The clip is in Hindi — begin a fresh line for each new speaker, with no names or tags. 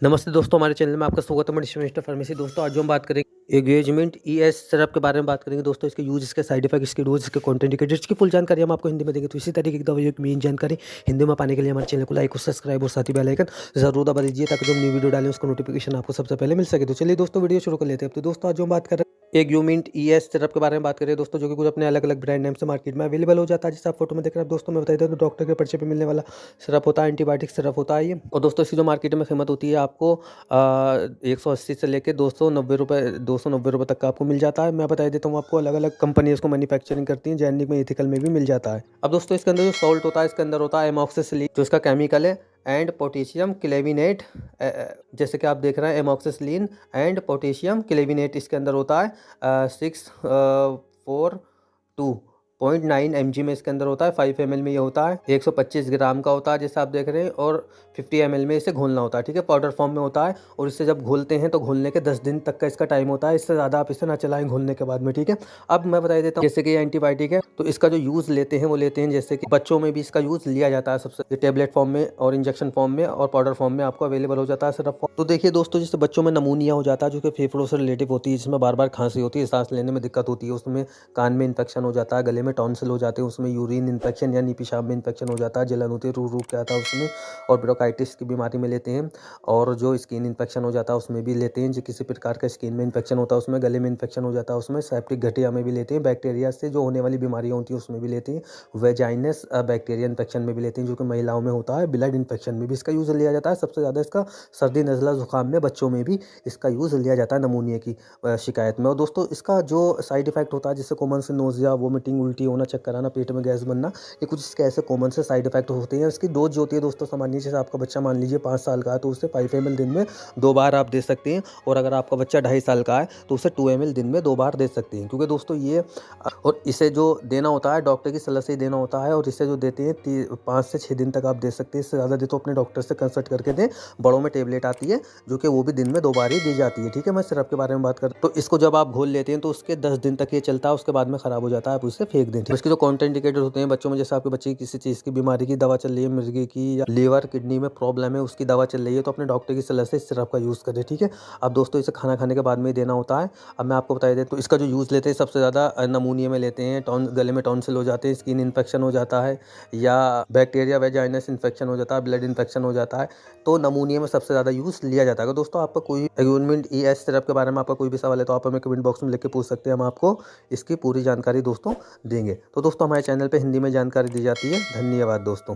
नमस्ते दोस्तों, हमारे चैनल में आपका स्वागत है। मैं मिस्टर फार्मेसी। दोस्तों आज जो हम बात करेंगे एग्वेजमेंट ईएस सिरप के बारे में बात करेंगे। दोस्तों इसके यूज, इसके साइड इफेक्ट, इसके डोज, इसके कॉन्ट्राइंडिकेटर्स की फुल जानकारी हम आपको हिंदी में देंगे। तो इसी तरीके की दवाइयों की मेन जानकारी हिंदी में पाने के लिए हमारे चैनल को लाइक और सब्सक्राइब और साथ ही बेल आइकन जरूर दबा लीजिए ताकि जो हम न्यू वीडियो डालें उसका नोटिफिकेशन आपको सबसे पहले मिल सके। तो चलिए दोस्तों वीडियो शुरू कर लेते हैं। तो दोस्तों आज जो हम बात कर रहे हैं एग्यूमिंट ईएस सिरप के बारे में बात करें दोस्तों, जो कि कुछ अपने अलग अलग ब्रांड नेम से मार्केट में अवेलेबल हो जाता है। जैसे आप फोटो में देख रहे हैं दोस्तों, मैं बता देता हूँ तो डॉक्टर के पर्चे पे मिलने वाला सिरप होता है, एंटीबायोटिक सिरप होता है ये। और दोस्तों इसकी जो मार्केट में कीमत होती है आपको 180 से लेकर 290 रुपये तक का आपको मिल जाता है। मैं बता देता हूँ आपको, अलग अलग कंपनी इसको मैन्युफैक्चरिंग करती हैं, जेनेरिक में, एथिकल में भी मिल जाता है। अब दोस्तों इसके अंदर जो सॉल्ट होता है, इसके अंदर होता है एमॉक्सिसिलिन जो इसका केमिकल है, एंड पोटेशियम क्लेविनेट, जैसे कि आप देख रहे हैं एमॉक्सिसिलिन एंड पोटेशियम क्लेविनेट इसके अंदर होता है 642.9 mg में इसके अंदर होता है। 5 ml में ये होता है, 125 ग्राम का होता है जैसे आप देख रहे हैं, और 50 ml में इसे घोलना होता है। ठीक है, पाउडर फॉर्म में होता है, और इसे जब घोलते हैं तो घोलने के 10 दिन तक का इसका टाइम होता है। इससे ज़्यादा आप इसे ना चलाएं घोलने के बाद में। ठीक है, अब मैं बता देता हूँ, जैसे कि ये एंटीबायोटिक है तो इसका जो यूज़ लेते हैं वो लेते हैं, जैसे कि बच्चों में भी इसका यूज़ लिया जाता है सबसे, टेबलेट फॉर्म में और इंजेक्शन फॉर्म में और पाउडर फॉर्म में आपको अवेलेबल हो जाता है सिरप फॉर्म। तो देखिए दोस्तों, जैसे बच्चों में नमूनिया हो जाता है जो कि फेफड़ों से रिलेटिव होती है, जिसमें बार बार खांसी होती है, सांस लेने में दिक्कत होती है, उसमें कान में इन्फेक्शन हो जाता है, गले में टॉन्सिल हो जाते हैं, उसमें यूरिन इन्फेक्शन यानी पेशाब में इन्फेक्शन हो जाता है, जलन होती है, रू रू के आता है उसमें, और ब्रोंकाइटिस की बीमारी में लेते हैं, और जो स्किन इन्फेक्शन हो जाता है उसमें भी लेते हैं, जो किसी प्रकार का स्किन में इन्फेक्शन होता है उसमें, गले में इन्फेक्शन हो जाता है उसमें, सेप्टिक गठिया में भी लेते हैं, बैक्टीरिया से जो होने वाली बीमारियां होती है उसमें भी लेते हैं, वेजाइनस बैक्टीरिया इन्फेक्शन में भी लेते हैं जो कि महिलाओं में होता है, ब्लड इन्फेक्शन में भी इसका यूज़ लिया जाता है। सबसे ज़्यादा इसका सर्दी, नज़ला, जुकाम में बच्चों में भी इसका यूज़ लिया जाता है नमूनिया की शिकायत में। और दोस्तों इसका जो साइड इफेक्ट होता है, जैसे कॉमन से नोजिया, वोमिटिंग, उल्टी होना, चक्कर आना, पेट में गैस बनना, ये कुछ इसके ऐसे कॉमन से साइड इफेक्ट होते हैं। इसकी डोज जो होती है दोस्तों सामान्य, जैसे आपका बच्चा मान लीजिए 5 साल का है तो उसे 5 ml दिन में 2 बार आप दे सकते हैं, और अगर आपका बच्चा 2.5 साल का है तो उसे 2 ml दिन में 2 बार दे सकते हैं। क्योंकि दोस्तों ये, और इसे जो देना होता है डॉक्टर की सलाह से ही देना होता है, और इसे जो देते हैं 5 से 6 दिन तक आप दे सकते हैं। इससे ज़्यादा दे तो अपने डॉक्टर से कंसल्ट करके दें। बड़ों में टेबलेट आती है जो कि वो भी दिन में 2 बार ही दी जाती है। ठीक है, मैं सिरप के बारे में बात कर, तो इसको जब आप घोल लेते हैं तो उसके 10 दिन तक ये चलता है, उसके बाद में खराब हो जाता है, आप उसे फेंक दें। इसके जो कॉन्ट्राइंडिकेटर होते हैं बच्चों में, जैसे आपके बच्चे की किसी चीज़ की बीमारी की दवा चल रही है, मिर्गी की, या लीवर किडनी में प्रॉब्लम है उसकी दवा चल रही है, तो अपने डॉक्टर की सलाह से इस सिरप का यूज़ करें। ठीक है, अब दोस्तों इसे खाना खाने के बाद में ही देना होता है। अब मैं आपको बता दें तो इसका जो यूज़ लेते हैं सबसे ज़्यादा नमूनिया में लेते हैं, गले में टॉन्सिल हो जाते हैं, स्किन इन्फेक्शन हो जाता है, या बैक्टीरिया वेजाइनस इन्फेक्शन हो जाता है, ब्लड इन्फेक्शन हो जाता है, तो नमूनिया में सबसे ज़्यादा यूज़ लिया जाता है। अगर दोस्तों आपका कोई एग्यूमेंट ईएस सिरप के बारे में आपका कोई भी सवाल है तो आप हमें कमेंट बॉक्स में लिख के पूछ सकते हैं, हम आपको इसकी पूरी जानकारी दोस्तों देंगे। तो दोस्तों हमारे चैनल पे हिंदी में जानकारी दी जाती है। धन्यवाद दोस्तों।